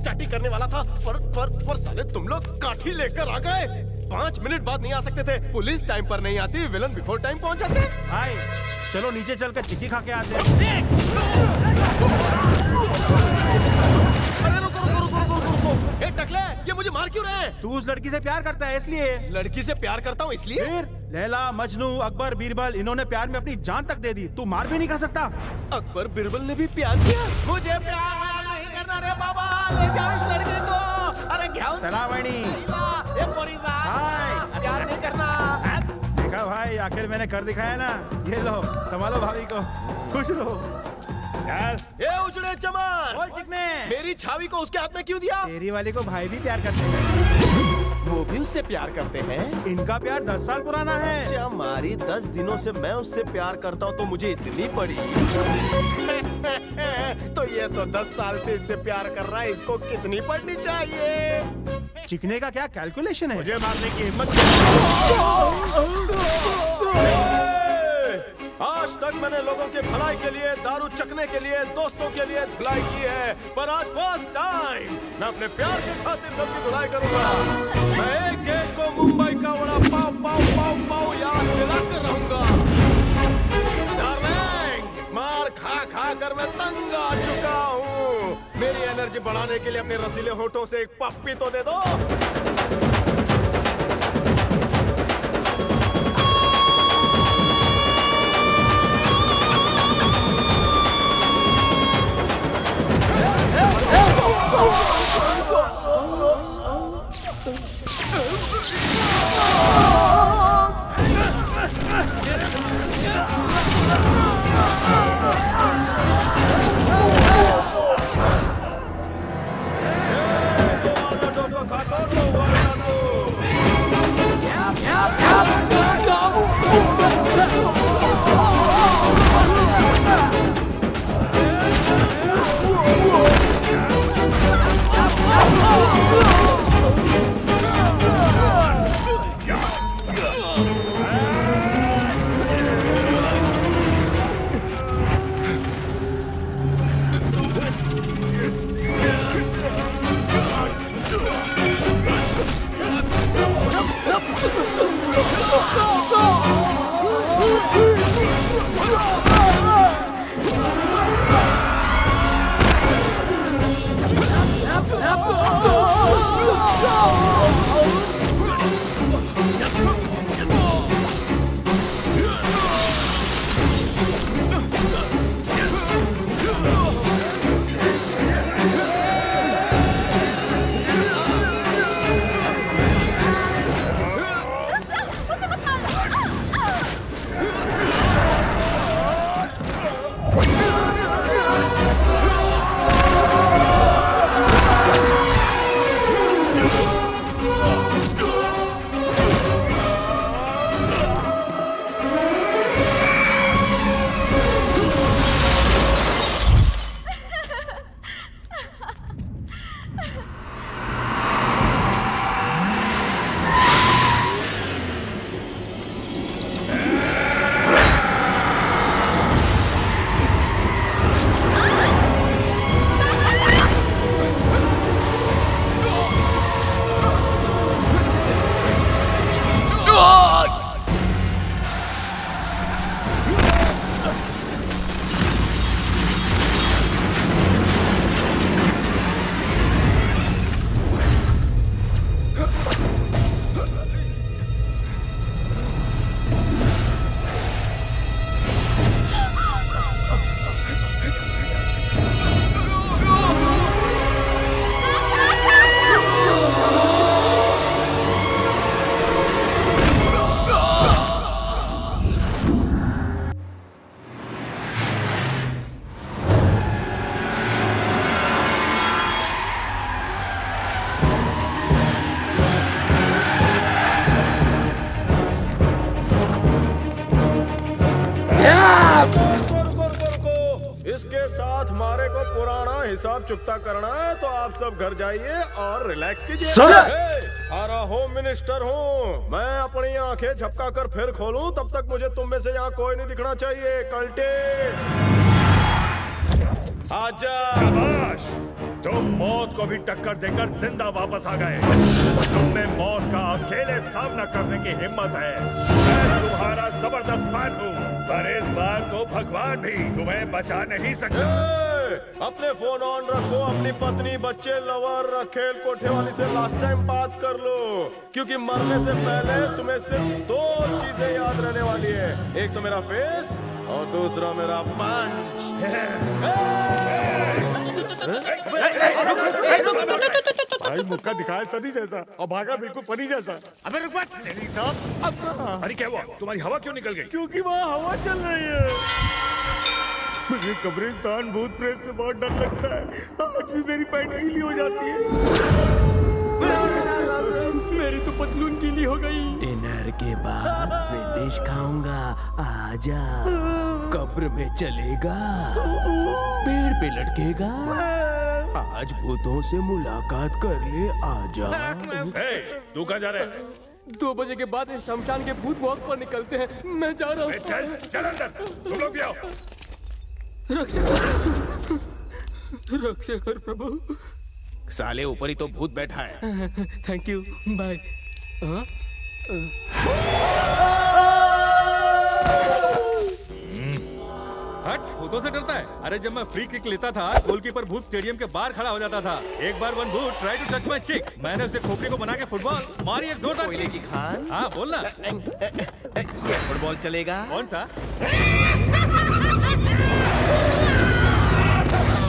चाटी करने वाला था, पर साले तुम लोग काठी लेकर आ गए। 5 मिनट बाद नहीं आ सकते थे। पुलिस टाइम पर नहीं आती, विलन बिफोर टाइम पहुंच जाते। भाई चलो नीचे चलकर चिक्की खा के आते हैं। अरे रुको रुको रुको रुको रुको रुको। ए टकले, ये मुझे मार क्यों रहे हैं? तू उस लड़की से प्यार करता है इसलिए। लड़की से प्यार करता हूँ इसलिए? फिर लैला, मजनू, अकबर, बीरबल, इन्होंने प्यार में अपनी जान तक दे दी। तू मार भी नहीं खा सकता। अकबर बीरबल ने भी प्यार किया। मुझे प्यार नहीं करना रे बाबा, ले जाओ इस लड़की को। अरे घ्याव चला वैनी। ये पोरीजा, प्यार नहीं करना। देखा भाई, आखिर मैंने कर दिखाया ना। ये लो, संभालो भाभी को, खुश रहो। ये उजड़े चमन, बोल चिकने, मेरी छावी को उसके हाथ में क्यों दिया? तेरी वाली को भाई भी प्यार करते हैं। वो भी उससे प्यार करते हैं? इनका प्यार 10 साल पुराना है। हमारी 10 दिनों से मैं उससे प्यार करता हूँ तो मुझे इतनी पड़ी। तो ये तो 10 साल से इससे प्यार कर रहा है, इसको कितनी पड़नी चाहिए? चिकने का क्या कैलकुलेशन है? मुझे मारने की हिम्मत। आज तक मैंने लोगों के भलाई के लिए, दारू चखने के लिए, दोस्तों के लिए धुलाई की है, पर आज फर्स्ट टाइम मैं अपने प्यार के खातिर सबकी धुलाई करूंगा। मैं एक एक को मुंबई का वड़ा पाव पाव पाव पाव याद दिलाकर रहूंगा। डार्लिंग, मार खा खा कर मैं तंग आ चुका हूँ। मेरी एनर्जी बढ़ाने के लिए अपने रसीले होठों से एक पप्पी तो दे दो। इसके साथ हमारे को पुराना हिसाब चुकता करना है, तो आप सब घर जाइए और रिलैक्स कीजिए। हमारा होम मिनिस्टर हूँ मैं, अपनी आंखें झपका कर फिर खोलूं तब तक मुझे तुम में से यहाँ कोई नहीं दिखना चाहिए। कल्टे आजा। तुम मौत को भी टक्कर देकर जिंदा वापस आ गए। तुमने मौत का अकेले सामना करने की हिम्मत है। मैं तुम्हारा जबरदस्त फैन हूँ, पर इस बार तो भगवान भी तुम्हें बचा नहीं सकता। अपने फोन ऑन रखो, अपनी पत्नी, बच्चे, लवर, रखेल, कोठे वाली से लास्ट टाइम बात कर लो, क्योंकि मरने से पहले तुम्हें सिर्फ 2 चीजें याद रहने वाली है। एक तो मेरा फेस और दूसरा मेरा पंच। भाई मुक्का दिखाया सनी जैसा और भागा बिल्कुल फनी जैसा। अबे रुक मत, तेरी तो अरे क्या हुआ? तुम्हारी हवा क्यों निकल गई? क्योंकि वहाँ हवा चल रही है। मुझे कब्रिस्तान भूत प्रेत से बहुत डर लगता है। आज भी मेरी पैंट गीली हो जाती है। मेरी तो पतलून गीली हो गई। डिनर के बाद स्वीट डिश खाऊंगा, आजा। कब्र में चलेगा, पेड़ पे लटकेगा, आज भूतों से मुलाकात कर ले, आजा। तू कहाँ जा रहा है? 2 बजे के बाद शमशान के भूत वॉक पर निकलते हैं। मैं जा रहा हूँ। चल चल अंदर, तुम लोग भी आओ। रक्षकर प्रभु। साले ऊपर ही तो भूत बैठा है। Thank you, bye. हट, भूतों से डरता है? अरे जब मैं फ्री किक लेता था, गोलकीपर भूत स्टेडियम के बाहर खड़ा हो जाता था। एक बार वन भूत ट्राई टू टच माय चिक, मैंने उसे खोपड़ी को बना के फुटबॉल मारी, एक जोरदार कोयले की खान। हाँ बोलना। ये फुटबॉल चलेगा? कौन सा?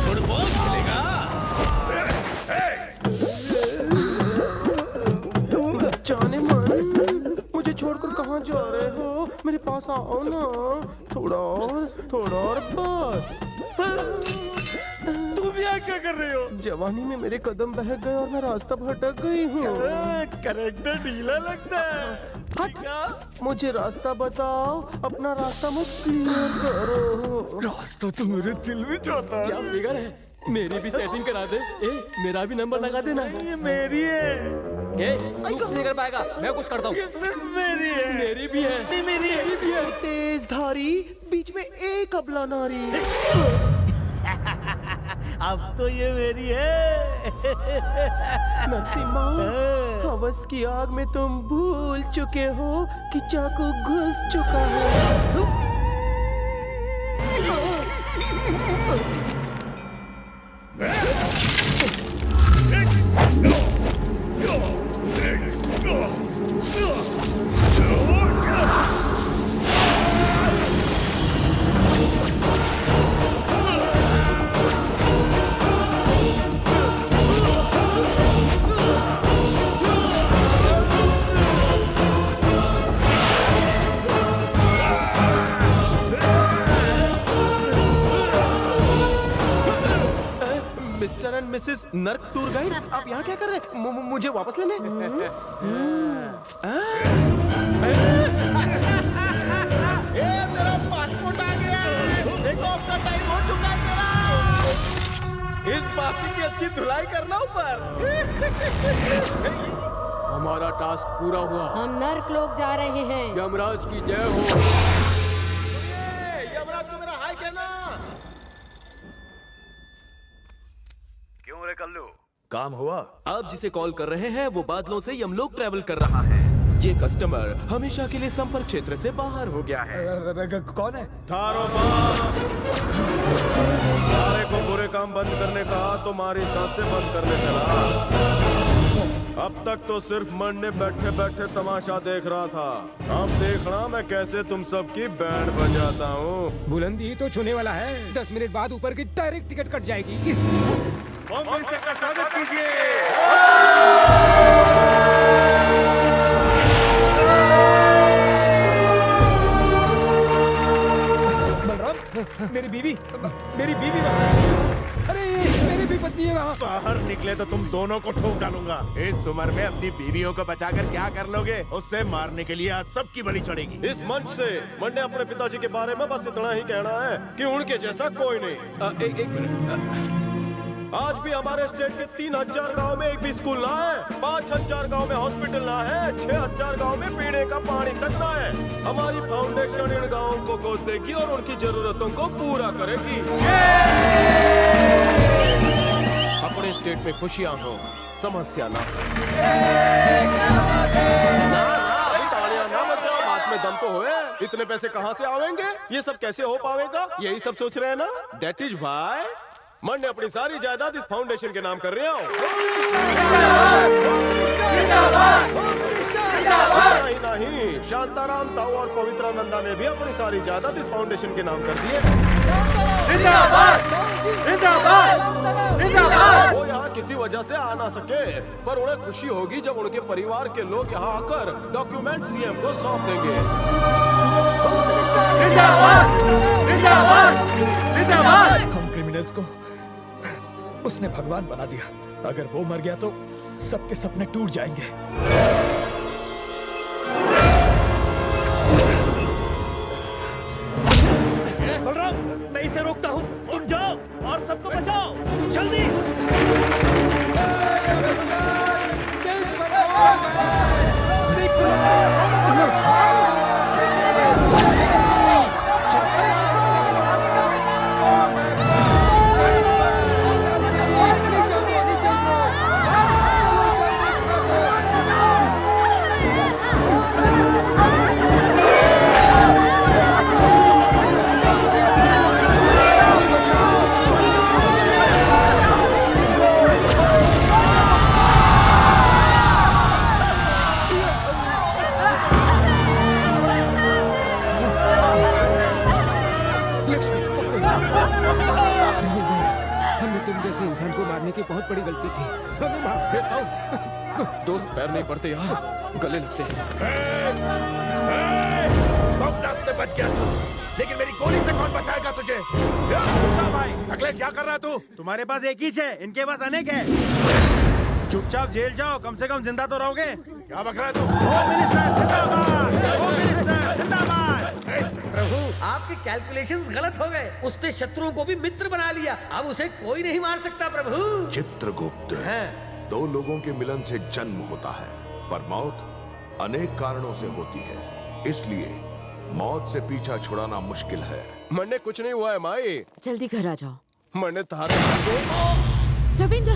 फुटबॉल चलेगा? जाने मन, मुझे छोड़कर कहाँ जा रहे हो? मेरे पास आओ ना, थोड़ा और बस। तुम यहाँ क्या कर रहे हो? जवानी में मेरे कदम बह गए और मैं रास्ता भटक गई हूँ। करेक्टर ढीला लगता है। हट, मुझे रास्ता बताओ, अपना रास्ता मत क्लियर करो। रास्ता तो मेरे दिल में जाता है। क्या फिगर है? मेरी भी सेटिंग करा दे। मेरा भी नंबर लगा देना। ये मेरी है। तू कुछ नहीं कर पाएगा, मैं कुछ करता हूँ। ये सिर्फ मेरी है। मेरी भी है। मेरी भी है। तेज धारी, बीच में एक अबला नारी। अब तो ये मेरी है। नरसिम्हा, हवस की आग में तुम भूल चुके हो कि चाकू घुस चुका है। मिस्टर एंड मिसेस नर्क टूर गाइड, आप यहाँ क्या कर रहे हैं? मुझे वापस लेने? तेरा पासपोर्ट आ गया है। टेक ऑफ का टाइम हो चुका है तेरा। इस बासी की अच्छी धुलाई करना ऊपर। हमारा टास्क पूरा हुआ। हम नर्क लोग जा रहे हैं। यमराज की जय हो। यमराज को मेरा हाय कहना। क्यों रे कल्लू, काम हुआ? आप जिसे कॉल कर रहे हैं वो बादलों से यमलोक ट्रैवल कर रहा है। ये कस्टमर हमेशा के लिए संपर्क क्षेत्र से बाहर हो गया है। कौन है? थारो बाप। सारे को बुरे काम बंद करने का तो मारी सांसें बंद करने चला। अब तक तो सिर्फ मरने बैठे बैठे तमाशा देख रहा था। अब देखना मैं कैसे तुम सबकी बैंड बजाता हूँ। बुलंदी तो छूने वाला है। 10 मिनट बाद ऊपर की डायरेक्ट टिकट कट जाएगी। बम मिनिस्टर का स्वागत कीजिए। बलराम, मेरी बीवी अरे मेरी भी पत्नी है वहाँ। बाहर निकले तो तुम दोनों को ठोक डालूंगा। इस उम्र में अपनी बीवियों को बचाकर क्या कर लोगे? उससे मारने के लिए आज सबकी बलि चढ़ेगी। इस मंच से मैंने अपने पिताजी के बारे में बस इतना ही कहना है कि उनके जैसा कोई नहीं। एक मिनट। आज भी हमारे स्टेट के 3000 गांव में एक भी स्कूल ना है, 5000 गांव में हॉस्पिटल ना है, 6000 गांव में पीने का पानी तक ना है। हमारी फाउंडेशन इन गांवों को गोद देगी और उनकी जरूरतों को पूरा करेगी। अपने स्टेट में खुशियां हो, समस्या ना हो। ना अभी तालियां ना बजाओ, बात में दम तो होए। इतने पैसे कहाँ से आवेंगे? ये सब कैसे हो पावेगा? यही सब सोच रहे हैं ना? दैट इज भाई मैं अपनी सारी जायदाद इस फाउंडेशन के नाम कर रहा हूँ। नहीं, शांताराम ताऊ और पवित्रानंदा ने भी अपनी सारी जायदाद इस फाउंडेशन के नाम कर दिए। वो यहाँ किसी वजह से आ ना सके, पर उन्हें खुशी होगी जब उनके परिवार के लोग यहाँ आकर डॉक्यूमेंट सीएम को सौंप देंगे। हम क्रिमिनल्स को उसने भगवान बना दिया। अगर वो मर गया तो सबके सपने टूट जाएंगे। बलराम, मैं इसे रोकता हूँ, तुम जाओ और सबको बचाओ, जल्दी। जैसे इंसान को मारने की बहुत बड़ी गलती की। हमें माफ करता हूँ। दोस्त पैर नहीं पड़ते यार, गले लगते हैं। बमब्लास्ट से बच गया तू, लेकिन मेरी गोली से कौन बचाएगा तुझे? भाई अगले क्या कर रहा तू? तुम्हारे पास एक ही है, इनके पास अनेक है। चुपचाप जेल जाओ, कम से कम जिंदा तो रहोगे। क्या बक रहा है तू? होम मिनिस्टर जिंदाबाद, होम मिनिस्टर जिंदाबाद। प्रभु, आपके कैलकुलेशंस गलत हो गए। उसने शत्रुओं को भी मित्र बना लिया, अब उसे कोई नहीं मार सकता। प्रभु चित्रगुप्त, दो लोगों के मिलन से जन्म होता है, पर मौत अनेक कारणों से होती है। इसलिए मौत से पीछा छुड़ाना मुश्किल है। मरने कुछ नहीं हुआ है माई। जल्दी घर आ जाओ। मरने तारे रविंद्र,